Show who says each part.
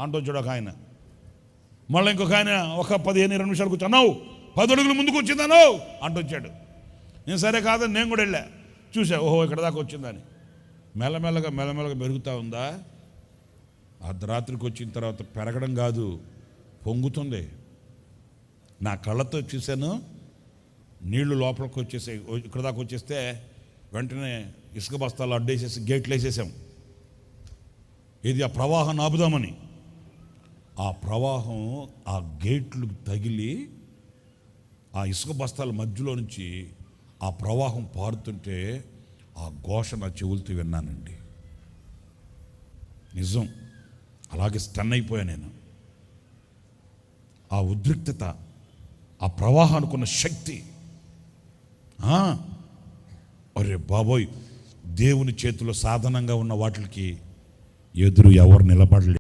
Speaker 1: అంటూ వచ్చాడు ఒక ఆయన. మళ్ళీ ఇంకొక ఆయన ఒక 15-20 నిమిషాలు కూర్చున్నావు, 10 అడుగులు ముందుకు వచ్చిందాను అంటూ వచ్చాడు. నేను సరే కాదని నేను కూడా వెళ్ళా, చూసా, ఓహో ఇక్కడ దాకా వచ్చిందని. మెల్లమెల్లగా పెరుగుతూ ఉందా. అర్ధరాత్రికి వచ్చిన తర్వాత పెరగడం కాదు, పొంగుతుంది. నా కళ్ళతో చూశాను, నీళ్లు లోపలికి వచ్చేసి ఇక్కడ దాకా వచ్చేస్తే వెంటనే ఇసుక బస్తాలు అడ్డేసేసి గేట్లు వేసేసాం. ఇది ఆ ప్రవాహాన్ని ఆపుదామని. ఆ ప్రవాహం ఆ గేట్లు తగిలి ఆ ఇసుక బస్తాల మధ్యలో నుంచి ఆ ప్రవాహం పారుతుంటే ఆ ఘోష నా చెవులతో విన్నానండి. నిజం, అలాగే స్టన్ అయిపోయా నేను. ఆ ఉద్రిక్తత, ఆ ప్రవాహానికి ఉన్న శక్తి, అరే బాబోయ్, దేవుని చేతిలో సాధనంగా ఉన్న వాటికి ఎదురు ఎవరు నిలబడలేదు.